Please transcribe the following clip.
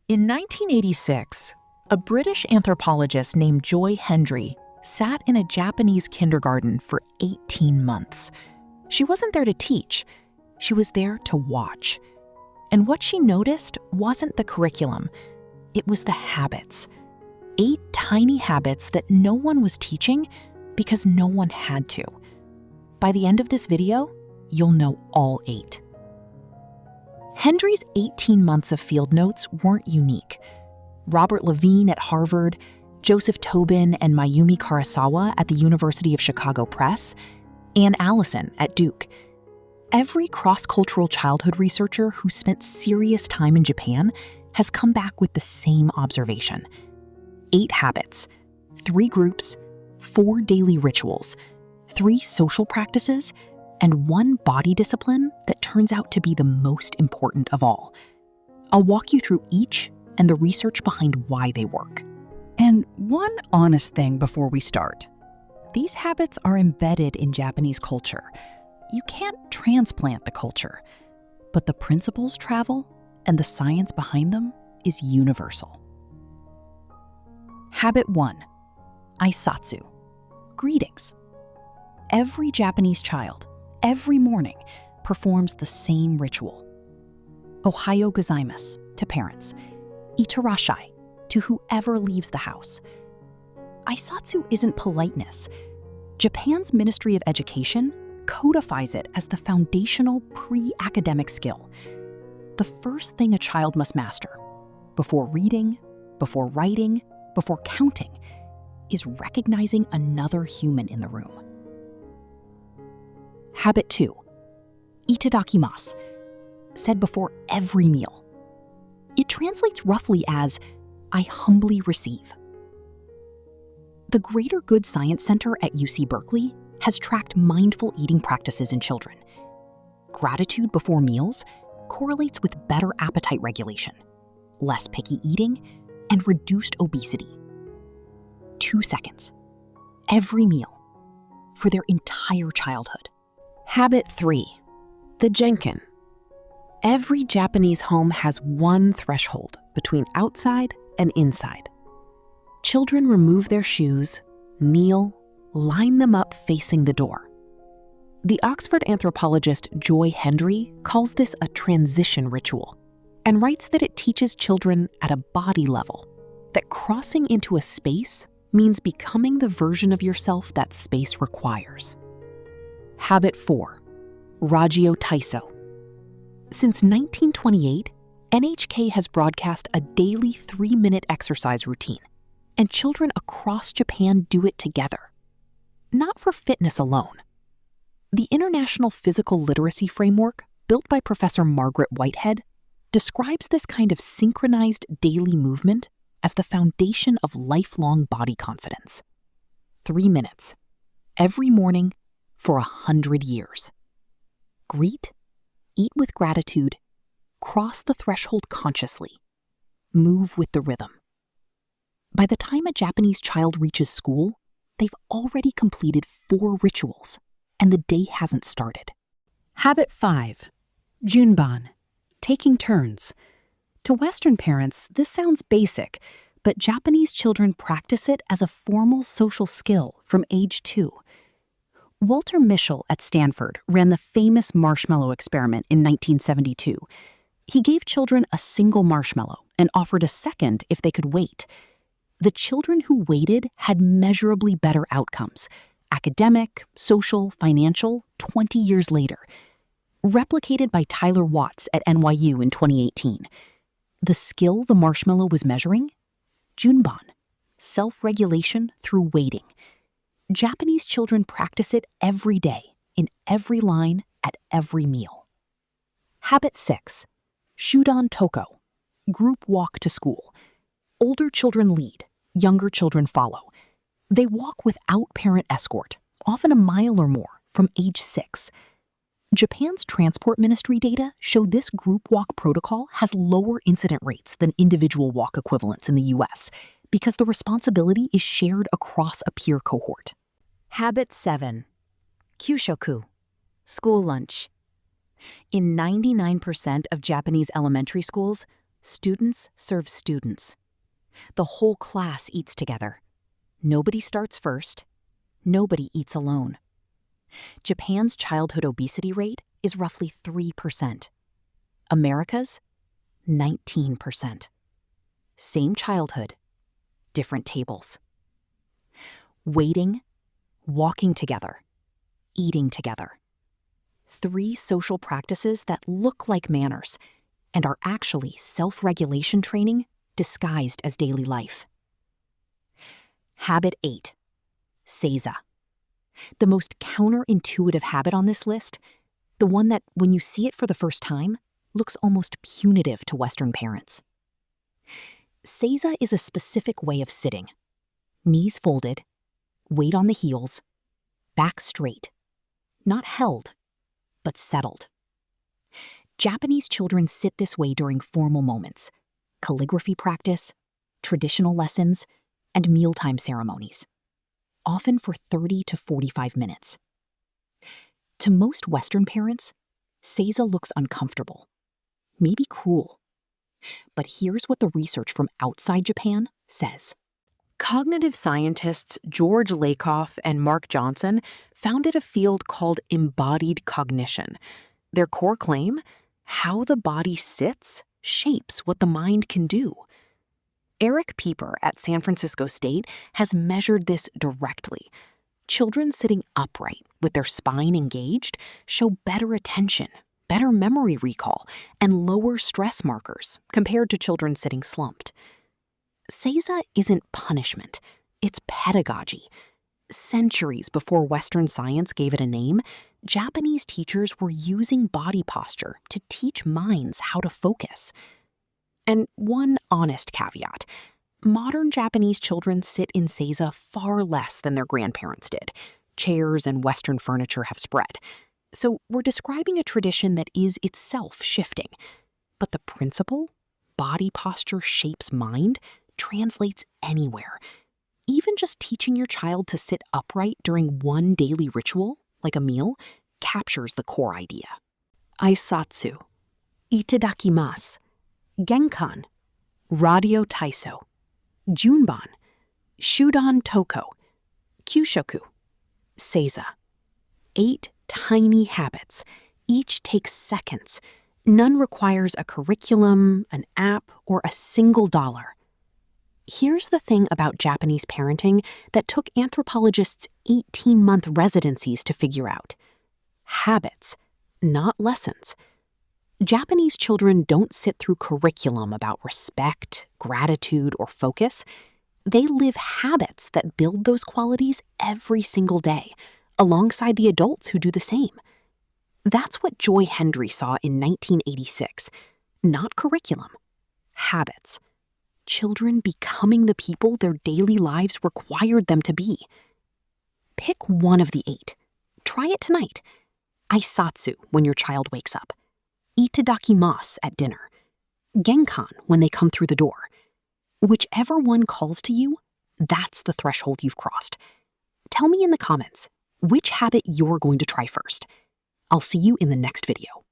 In 1986, a British anthropologist named Joy Hendry sat in a Japanese kindergarten for 18 months. She wasn't there to teach, she was there to watch. And what she noticed wasn't the curriculum, it was the habits. 8 tiny habits that no one was teaching because no one had to. By the end of this video, you'll know all 8. Hendry's 18 months of field notes weren't unique. Robert Levine at Harvard, Joseph Tobin and Mayumi Karasawa at the University of Chicago Press, Ann Allison at Duke. Every cross-cultural childhood researcher who spent serious time in Japan has come back with the same observation. 8 habits, 3 groups, 4 daily rituals, 3 social practices, and 1 body discipline that turns out to be the most important of all. I'll walk you through each and the research behind why they work. And one honest thing before we start. These habits are embedded in Japanese culture. You can't transplant the culture, but the principles travel and the science behind them is universal. Habit 1. Aisatsu. Greetings. Every Japanese child, every morning, performs the same ritual. Ohayo gozaimasu to parents. Itarashai to whoever leaves the house. Aisatsu isn't politeness. Japan's Ministry of Education codifies it as the foundational pre-academic skill. The first thing a child must master, before reading, before writing, before counting, is recognizing another human in the room. Habit 2. Itadakimasu, said before every meal. It translates roughly as, I humbly receive. The Greater Good Science Center at UC Berkeley has tracked mindful eating practices in children. Gratitude before meals correlates with better appetite regulation, less picky eating, and reduced obesity. 2 seconds. Every meal. For their entire childhood. Habit 3. The Jenkin. Every Japanese home has one threshold between outside and inside. Children remove their shoes, kneel, line them up facing the door. The Oxford anthropologist Joy Hendry calls this a transition ritual and writes that it teaches children at a body level that crossing into a space means becoming the version of yourself that space requires. Habit 4. Ragio Taiso. Since 1928, NHK has broadcast a daily 3-minute exercise routine, and children across Japan do it together. Not for fitness alone. The International Physical Literacy Framework, built by Professor Margaret Whitehead, describes this kind of synchronized daily movement as the foundation of lifelong body confidence. 3 minutes, every morning, for 100 years. Greet, eat with gratitude, cross the threshold consciously, move with the rhythm. By the time a Japanese child reaches school, they've already completed 4 rituals, and the day hasn't started. Habit 5. Junban, taking turns. To Western parents, this sounds basic, but Japanese children practice it as a formal social skill from age 2. Walter Mischel at Stanford ran the famous marshmallow experiment in 1972. He gave children a single marshmallow and offered a second if they could wait. The children who waited had measurably better outcomes, academic, social, financial, 20 years later. Replicated by Tyler Watts at NYU in 2018. The skill the marshmallow was measuring? Junban, self-regulation through waiting. Japanese children practice it every day, in every line, at every meal. Habit 6. Shudan Toko, group walk to school. Older children lead, younger children follow. They walk without parent escort, often a mile or more, from age 6. Japan's transport ministry data show this group walk protocol has lower incident rates than individual walk equivalents in the US because the responsibility is shared across a peer cohort. Habit 7. Kyushoku, school lunch. In 99% of Japanese elementary schools, Students serve students. The whole class eats together. Nobody starts first. Nobody eats alone. Japan's childhood obesity rate is roughly 3%. America's, 19%. Same childhood, different tables. Waiting, walking together, eating together. 3 social practices that look like manners and are actually self-regulation training disguised as daily life. Habit 8, Seiza. The most counterintuitive habit on this list, the one that, when you see it for the first time, looks almost punitive to Western parents. Seiza is a specific way of sitting. Knees folded, weight on the heels, back straight. Not held, but settled. Japanese children sit this way during formal moments, calligraphy practice, traditional lessons, and mealtime ceremonies, often for 30 to 45 minutes. To most Western parents, Seiza looks uncomfortable, maybe cruel. But here's what the research from outside Japan says. Cognitive scientists George Lakoff and Mark Johnson founded a field called embodied cognition. Their core claim: how the body sits shapes what the mind can do. Eric Pieper at San Francisco State has measured this directly. Children sitting upright with their spine engaged show better attention, better memory recall, and lower stress markers compared to children sitting slumped. Seiza isn't punishment, it's pedagogy. Centuries before Western science gave it a name, Japanese teachers were using body posture to teach minds how to focus. And one honest caveat: modern Japanese children sit in Seiza far less than their grandparents did. Chairs and Western furniture have spread. So we're describing a tradition that is itself shifting. But the principle, body posture shapes mind, translates anywhere. Even just teaching your child to sit upright during one daily ritual, like a meal, captures the core idea. Aisatsu, itadakimasu, genkan, radio taiso, junban, shudan toko, kyushoku, seiza. 8 tiny habits. Each takes seconds. None requires a curriculum, an app, or a single dollar. Here's the thing about Japanese parenting that took anthropologists 18-month residencies to figure out. Habits, not lessons. Japanese children don't sit through curriculum about respect, gratitude, or focus. They live habits that build those qualities every single day, alongside the adults who do the same. That's what Joy Hendry saw in 1986. Not curriculum, habits. Children becoming the people their daily lives required them to be. Pick one of the 8. Try it tonight. Aisatsu when your child wakes up. Itadakimasu at dinner. Genkan when they come through the door. Whichever one calls to you, that's the threshold you've crossed. Tell me in the comments which habit you're going to try first. I'll see you in the next video.